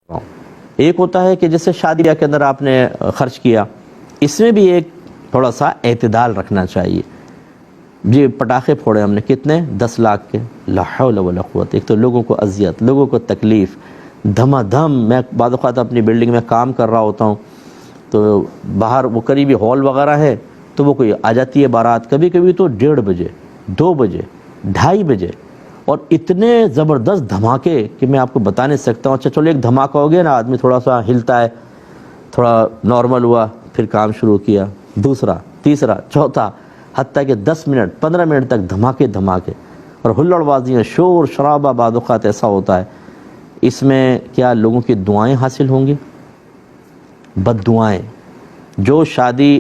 ایک ہوتا ہے کہ جیسے شادی کے اندر آپ نے خرچ کیا، اس میں بھی ایک تھوڑا سا اعتدال رکھنا چاہیے. جی پٹاخے پھوڑے ہم نے کتنے 10 لاکھ کے، لا حول ولا قوت. ایک تو لوگوں کو اذیت، لوگوں کو تکلیف، دھما دھم. میں بعض اوقات اپنی بلڈنگ میں کام کر رہا ہوتا ہوں تو باہر وہ قریبی ہال وغیرہ ہے تو وہ کوئی آ جاتی ہے بارات، کبھی کبھی تو 1:30 بجے 2 بجے 2:30 بجے، اور اتنے زبردست دھماکے کہ میں آپ کو بتا نہیں سکتا ہوں. اچھا چلو ایک دھماکہ ہو گیا نا، آدمی تھوڑا سا ہلتا ہے، تھوڑا نارمل ہوا، پھر کام شروع کیا، دوسرا تیسرا چوتھا، حتیٰ کہ 10 منٹ 15 منٹ تک دھماکے دھماکے اور ہلڑ بازیاں، شور شرابہ. بعض اوقات ایسا ہوتا ہے، اس میں کیا لوگوں کی دعائیں حاصل ہوں گی؟ بد دعائیں. جو شادی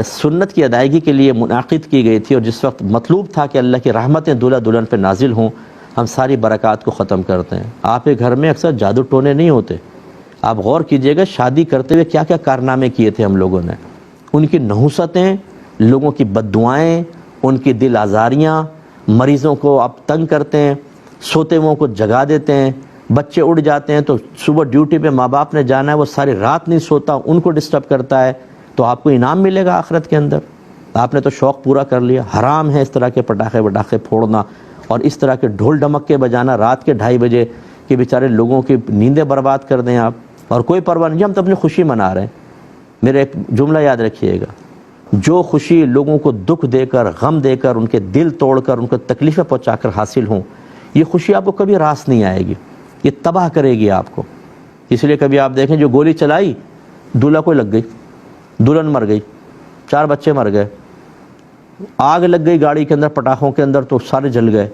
سنت کی ادائیگی کے لیے منعقد کی گئی تھی اور جس وقت مطلوب تھا کہ اللہ کی رحمتیں دولہا دلہن پہ نازل ہوں، ہم ساری برکات کو ختم کرتے ہیں. آپ کے گھر میں اکثر جادو ٹونے نہیں ہوتے. آپ غور کیجئے گا شادی کرتے ہوئے کیا کیا کارنامے کیے تھے ہم لوگوں نے. ان کی نحوستیں، لوگوں کی بد دعائیں، ان کی دل آزاریاں، مریضوں کو آپ تنگ کرتے ہیں، سوتے ہوئوں کو جگا دیتے ہیں، بچے اڑ جاتے ہیں تو صبح ڈیوٹی پہ ماں باپ نے جانا ہے، وہ ساری رات نہیں سوتا، ان کو ڈسٹرب کرتا ہے. تو آپ کو انعام ملے گا آخرت کے اندر. آپ نے تو شوق پورا کر لیا. حرام ہے اس طرح کے پٹاخے وٹاخے پھوڑنا اور اس طرح کے ڈھول ڈمکے بجانا رات کے 2:30 بجے کہ بیچارے لوگوں کی نیندیں برباد کر دیں آپ. اور کوئی پرواہ نہیں، ہم تو اپنی خوشی منا رہے ہیں. میرے ایک جملہ یاد رکھیے گا، جو خوشی لوگوں کو دکھ دے کر، غم دے کر، ان کے دل توڑ کر، ان کو تکلیفیں پہنچا کر حاصل ہوں، یہ خوشی آپ کو کبھی راس نہیں آئے گی. یہ تباہ کرے گی آپ کو. اس لیے کبھی آپ دیکھیں جو گولی چلائی دولہا کو لگ گئی، دلہن مر گئی، 4 بچے مر گئے، آگ لگ گئی گاڑی کے اندر پٹاخوں کے اندر تو سارے جل گئے.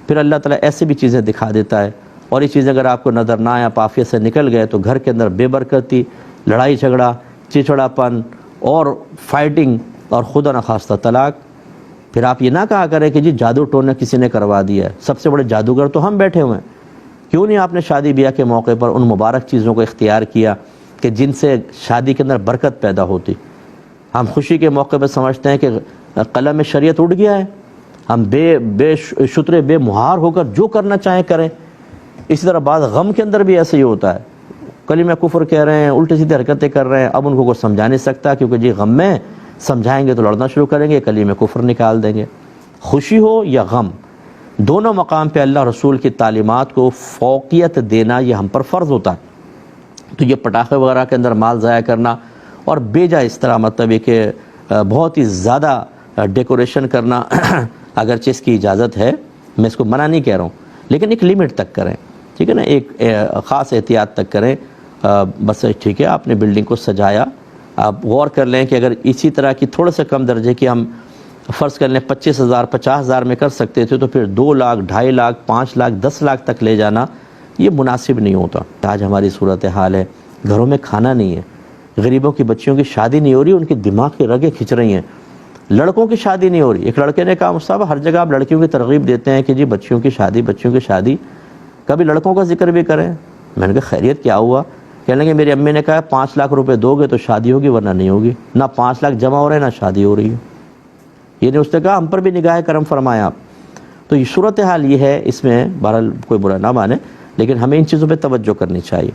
پھر اللہ تعالیٰ ایسے بھی چیزیں دکھا دیتا ہے. اور یہ چیزیں اگر آپ کو نظر نہ آئیں، آپ عافیت سے نکل گئے تو گھر کے اندر بے برکتی، لڑائی جھگڑا، چچڑا پن اور فائٹنگ اور خدا نخواستہ طلاق. پھر آپ یہ نہ کہا کریں کہ جی جادو ٹونا کسی نے کروا دیا ہے، سب سے بڑے جادوگر تو ہم بیٹھے ہوئے ہیں. کیوں نہیں آپ نے شادی بیاہ کے موقع پر ان مبارک چیزوں کو اختیار کیا کہ جن سے شادی کے اندر برکت پیدا ہوتی؟ ہم خوشی کے موقع پہ سمجھتے ہیں کہ قلم شریعت اڑ گیا ہے، ہم بے شترے بے مہار ہو کر جو کرنا چاہیں کریں. اسی طرح بعض غم کے اندر بھی ایسے ہی ہوتا ہے، کلمہ کفر کہہ رہے ہیں، الٹی سیدھی حرکتیں کر رہے ہیں. اب ان کو کوئی سمجھا نہیں سکتا کیونکہ جی غم میں سمجھائیں گے تو لڑنا شروع کریں گے، کلمہ کفر نکال دیں گے. خوشی ہو یا غم، دونوں مقام پہ اللہ رسول کی تعلیمات کو فوقیت دینا یہ ہم پر فرض ہوتا ہے. تو یہ پٹاخے وغیرہ کے اندر مال ضائع کرنا اور بیجا اس طرح مطلب ہے کہ بہت ہی زیادہ ڈیکوریشن کرنا اگرچہ اس کی اجازت ہے، میں اس کو منع نہیں کہہ رہا ہوں، لیکن ایک لیمٹ تک کریں، ٹھیک ہے نا، ایک خاص احتیاط تک کریں. بس ٹھیک ہے، آپ نے بلڈنگ کو سجایا، آپ غور کر لیں کہ اگر اسی طرح کی تھوڑے سے کم درجے کی ہم فرض کر لیں 25,000 50,000 میں کر سکتے تھے تو پھر 2 لاکھ 2.5 لاکھ 5 لاکھ 10 لاکھ تک لے جانا یہ مناسب نہیں ہوتا. آج ہماری صورتحال ہے، گھروں میں کھانا نہیں ہے، غریبوں کی بچیوں کی شادی نہیں ہو رہی، ان کے دماغ کی رگیں کھنچ رہی ہیں. لڑکوں کی شادی نہیں ہو رہی. ایک لڑکے نے کہا مصطفیٰ ہر جگہ آپ لڑکیوں کی ترغیب دیتے ہیں کہ جی بچیوں کی شادی بچیوں کی شادی، کبھی لڑکوں کا ذکر بھی کریں. میں نے کہا خیریت کیا ہوا؟ کہنے لگے میری امی نے کہا 5 لاکھ روپے دو گے تو شادی ہوگی ورنہ نہیں ہوگی. نہ 5 لاکھ جمع ہو رہے نہ شادی ہو رہی ہے. یہ نے اس نے کہا ہم پر بھی نگاہ کرم فرمائیں آپ. تو یہ صورتحال یہ ہے، اس میں بہرحال کوئی برا نہ مانے لیکن ہمیں ان چیزوں پہ توجہ کرنی چاہیے.